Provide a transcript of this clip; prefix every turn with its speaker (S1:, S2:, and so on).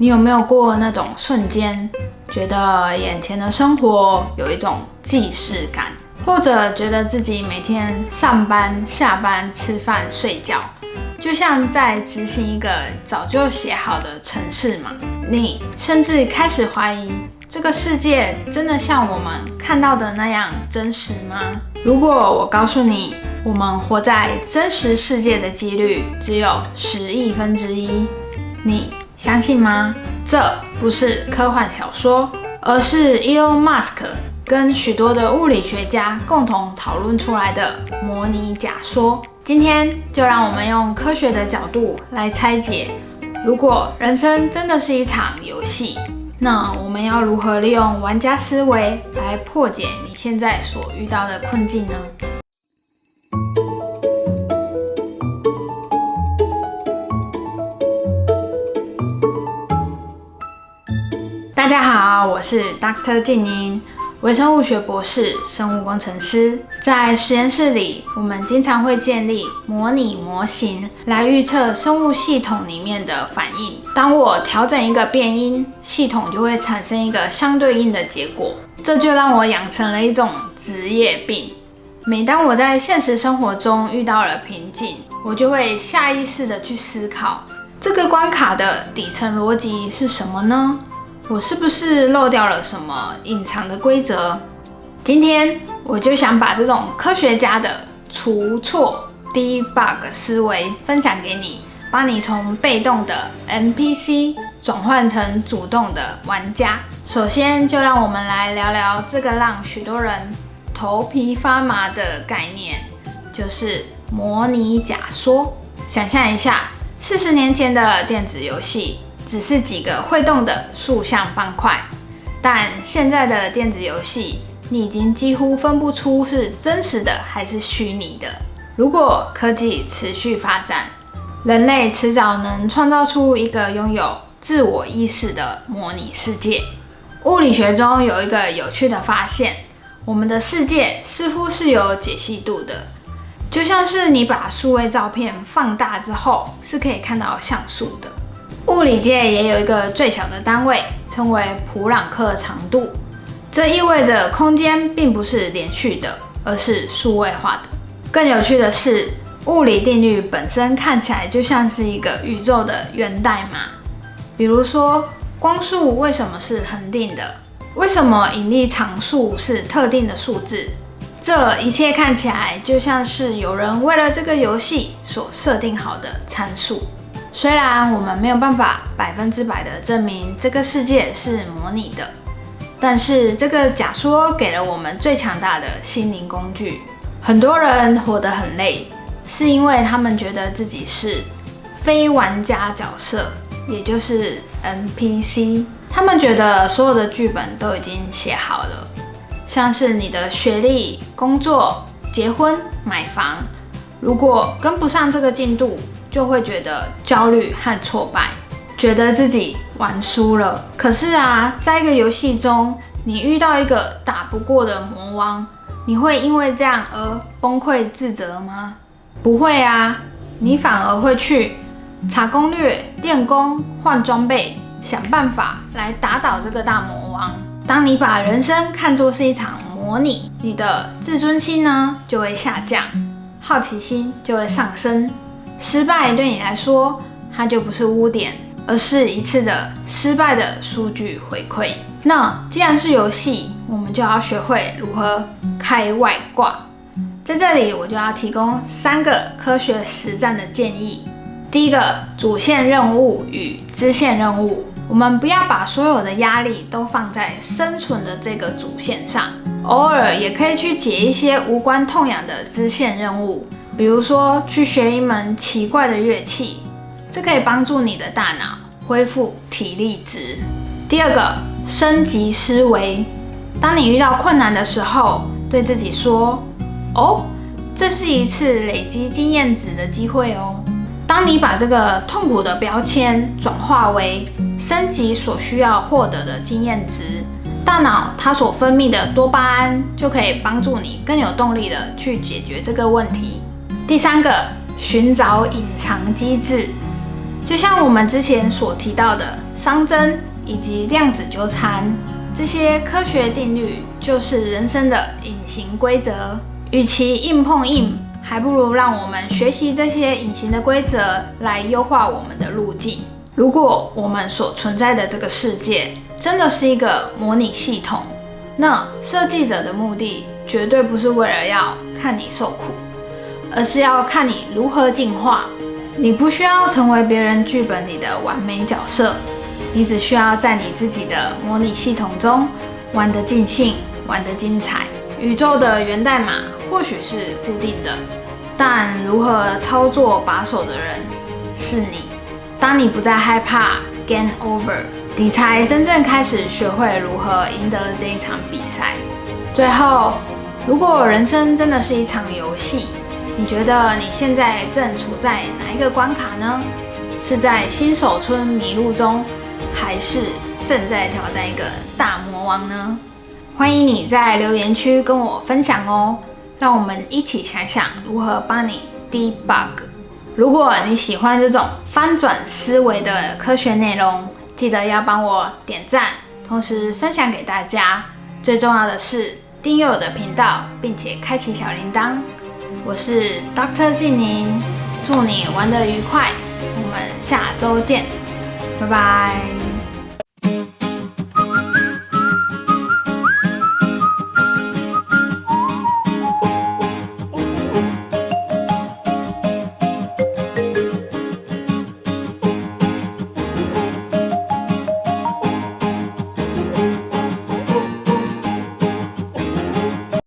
S1: 你有没有过那种瞬间，觉得眼前的生活有一种既视感，或者觉得自己每天上班、下班、吃饭、睡觉，就像在执行一个早就写好的程式码？你甚至开始怀疑，这个世界真的像我们看到的那样真实吗？如果我告诉你，我们活在真实世界的几率只有10亿分之一，你相信吗？这不是科幻小说，而是 Elon Musk 跟许多的物理学家共同讨论出来的模拟假说。今天就让我们用科学的角度来拆解，如果人生真的是一场游戏，那我们要如何利用玩家思维来破解你现在所遇到的困境呢？大家好，我是 Dr. 静宁，微生物学博士、生物工程师。在实验室里，我们经常会建立模拟模型来预测生物系统里面的反应。当我调整一个变因，系统就会产生一个相对应的结果。这就让我养成了一种职业病。每当我在现实生活中遇到了瓶颈，我就会下意识的去思考，这个关卡的底层逻辑是什么呢？我是不是漏掉了什么隐藏的规则？今天我就想把这种科学家的除错 debug 思维分享给你，帮你从被动的 NPC 转换成主动的玩家。首先就让我们来聊聊这个让许多人头皮发麻的概念，就是模拟假说。想象一下，40年前的电子游戏只是几个会动的竖向方块，但现在的电子游戏，你已经几乎分不出是真实的还是虚拟的。如果科技持续发展，人类迟早能创造出一个拥有自我意识的模拟世界。物理学中有一个有趣的发现，我们的世界似乎是有解析度的，就像是你把数位照片放大之后，是可以看到像素的。物理界也有一个最小的单位，称为普朗克长度。这意味着空间并不是连续的，而是数位化的。更有趣的是，物理定律本身看起来就像是一个宇宙的源代码。比如说，光速为什么是恒定的？为什么引力常数是特定的数字？这一切看起来就像是有人为了这个游戏所设定好的参数。虽然我们没有办法100%的证明这个世界是模拟的，但是这个假说给了我们最强大的心灵工具。很多人活得很累，是因为他们觉得自己是非玩家角色，也就是 NPC。他们觉得所有的剧本都已经写好了，像是你的学历、工作、结婚、买房，如果跟不上这个进度，就会觉得焦虑和挫败，觉得自己玩输了。可是啊，在一个游戏中，你遇到一个打不过的魔王，你会因为这样而崩溃自责吗？不会啊，你反而会去查攻略、练功、换装备，想办法来打倒这个大魔王。当你把人生看作是一场模拟，你的自尊心呢就会下降，好奇心就会上升。失败对你来说，它就不是污点，而是一次的失败的数据回馈。那既然是游戏，我们就要学会如何开外挂。在这里，我就要提供3个科学实战的建议。第一个，主线任务与支线任务。我们不要把所有的压力都放在生存的这个主线上，偶尔也可以去解一些无关痛痒的支线任务。比如说去学一门奇怪的乐器，这可以帮助你的大脑恢复体力值。第二个，升级思维。当你遇到困难的时候，对自己说：哦，这是一次累积经验值的机会哦。当你把这个痛苦的标签转化为升级所需要获得的经验值，大脑它所分泌的多巴胺就可以帮助你更有动力的去解决这个问题。第3个，寻找隐藏机制。就像我们之前所提到的熵增以及量子纠缠，这些科学定律就是人生的隐形规则。与其硬碰硬，还不如让我们学习这些隐形的规则来优化我们的路径。如果我们所存在的这个世界真的是一个模拟系统，那设计者的目的绝对不是为了要看你受苦，而是要看你如何进化。你不需要成为别人剧本里的完美角色，你只需要在你自己的模拟系统中玩得尽兴，玩得精彩。宇宙的源代码或许是固定的，但如何操作把手的人是你。当你不再害怕 game over， 你才真正开始学会如何赢得这一场比赛。最后，如果人生真的是一场游戏，你觉得你现在正处在哪一个关卡呢？是在新手村迷路中，还是正在挑战一个大魔王呢？欢迎你在留言区跟我分享哦，让我们一起想想如何帮你 debug。如果你喜欢这种翻转思维的科学内容，记得要帮我点赞，同时分享给大家。最重要的是订阅我的频道，并且开启小铃铛。我是 Dr. 静宁，祝你玩得愉快，我们下周见，拜拜。